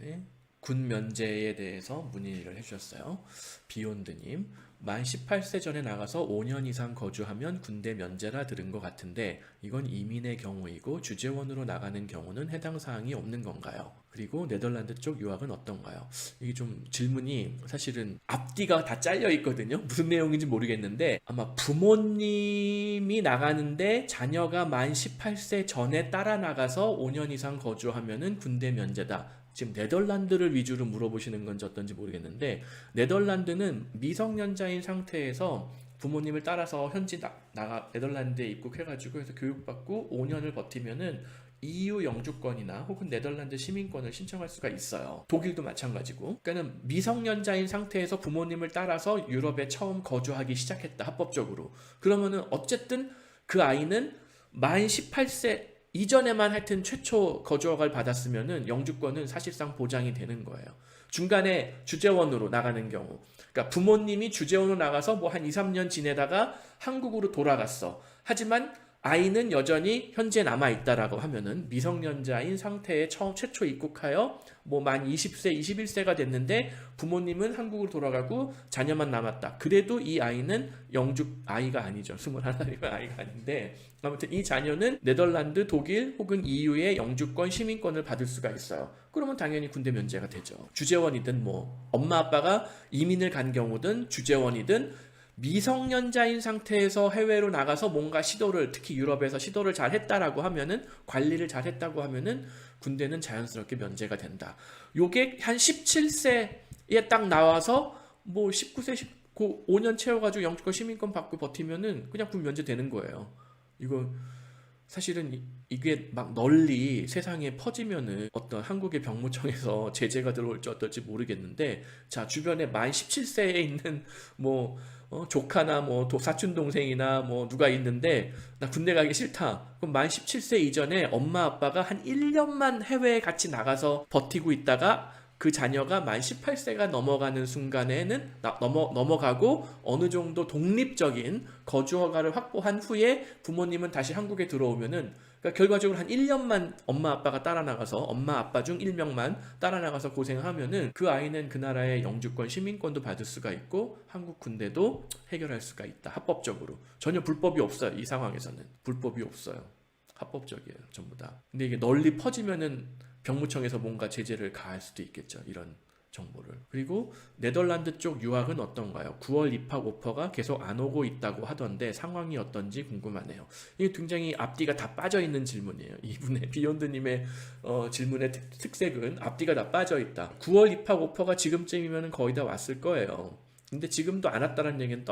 네. 군 면제에 대해서 문의를 해주셨어요. 비욘드님, 만 18세 전에 나가서 5년 이상 거주하면 군대 면제라 들은 것 같은데 이건 이민의 경우이고 주재원으로 나가는 경우는 해당 사항이 없는 건가요? 그리고 네덜란드 쪽 유학은 어떤가요? 이게 좀 질문이 사실은 앞뒤가 다 잘려 있거든요. 무슨 내용인지 모르겠는데 아마 부모님이 나가는데 자녀가 만 18세 전에 따라 나가서 5년 이상 거주하면은 군대 면제다. 지금 네덜란드를 위주로 물어보시는 건지 어떤지 모르겠는데 네덜란드는 미성년자인 상태에서 부모님을 따라서 현지 나가 네덜란드에 입국해가지고 해서 교육받고 5년을 버티면은 EU 영주권이나 혹은 네덜란드 시민권을 신청할 수가 있어요. 독일도 마찬가지고. 그러니까는 미성년자인 상태에서 부모님을 따라서 유럽에 처음 거주하기 시작했다. 합법적으로. 그러면은 어쨌든 그 아이는 만 18세 이전에만 하여튼 최초 거주허가를 받았으면은 영주권은 사실상 보장이 되는 거예요. 중간에 주재원으로 나가는 경우. 그러니까 부모님이 주재원으로 나가서 뭐 한 2, 3년 지내다가 한국으로 돌아갔어. 하지만 아이는 여전히 현지에 남아있다라고 하면은 미성년자인 상태에 최초 입국하여 뭐 만 20세, 21세가 됐는데 부모님은 한국으로 돌아가고 자녀만 남았다. 그래도 이 아이는 아이가 아니죠. 21살이면 아이가 아닌데 아무튼 이 자녀는 네덜란드, 독일 혹은 EU의 영주권, 시민권을 받을 수가 있어요. 그러면 당연히 군대 면제가 되죠. 주재원이든 뭐 엄마 아빠가 이민을 간 경우든 주재원이든 미성년자인 상태에서 해외로 나가서 뭔가 시도를 특히 유럽에서 시도를 잘 했다라고 하면은 관리를 잘 했다고 하면은 군대는 자연스럽게 면제가 된다. 요게 한 17세에 딱 나와서 뭐 19세 19 5년 채워가지고 영주권 시민권 받고 버티면은 그냥 군 면제되는 거예요. 이거 사실은 이게 막 널리 세상에 퍼지면은 어떤 한국의 병무청에서 제재가 들어올지 어떨지 모르겠는데 자 주변에 만 17세에 있는 뭐 조카나 뭐 사촌 동생이나 뭐 누가 있는데 나 군대 가기 싫다. 그럼 만 17세 이전에 엄마 아빠가 한 1년만 해외에 같이 나가서 버티고 있다가 그 자녀가 만 18세가 넘어가는 순간에는 넘어가고 어느 정도 독립적인 거주 허가를 확보한 후에 부모님은 다시 한국에 들어오면은 그러니까 결과적으로 한 1년만 엄마 아빠가 따라 나가서 엄마 아빠 중 1명만 따라 나가서 고생하면은 그 아이는 그 나라의 영주권 시민권도 받을 수가 있고 한국 군대도 해결할 수가 있다. 합법적으로. 전혀 불법이 없어요. 이 상황에서는. 불법이 없어요. 합법적이에요. 전부 다. 근데 이게 널리 퍼지면은 병무청에서 뭔가 제재를 가할 수도 있겠죠. 이런 정보를. 그리고 네덜란드 쪽 유학은 어떤가요? 9월 입학 오퍼가 계속 안 오고 있다고 하던데 상황이 어떤지 궁금하네요. 이게 굉장히 앞뒤가 다 빠져 있는 질문이에요. 이분의 비욘드님의 질문의 특색은 앞뒤가 다 빠져 있다. 9월 입학 오퍼가 지금쯤이면 거의 다 왔을 거예요. 근데 지금도 안 왔다는 얘기는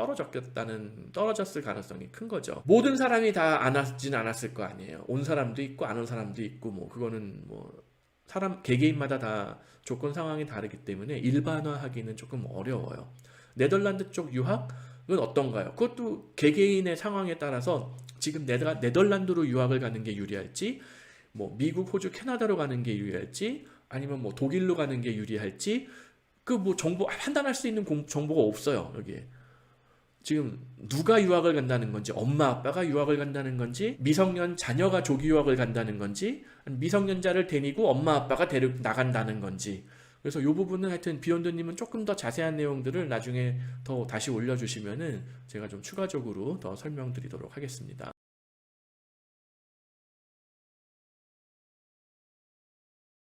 떨어졌을 가능성이 큰 거죠. 모든 사람이 다 안 왔지는 않았을 거 아니에요. 온 사람도 있고 안 온 사람도 있고 뭐 그거는 뭐 사람 개개인마다 다 조건 상황이 다르기 때문에 일반화하기는 조금 어려워요. 네덜란드 쪽 유학은 어떤가요? 그것도 개개인의 상황에 따라서 지금 내가 네덜란드로 유학을 가는 게 유리할지, 뭐 미국, 호주, 캐나다로 가는 게 유리할지, 아니면 뭐 독일로 가는 게 유리할지, 그 뭐 정보 판단할 수 있는 정보가 없어요 여기에. 지금 누가 유학을 간다는 건지 엄마 아빠가 유학을 간다는 건지 미성년 자녀가 조기 유학을 간다는 건지 미성년자를 데리고 엄마 아빠가 나간다는 건지 그래서 이 부분은 하여튼 비욘드님은 조금 더 자세한 내용들을 나중에 더 다시 올려주시면은 제가 좀 추가적으로 더 설명드리도록 하겠습니다.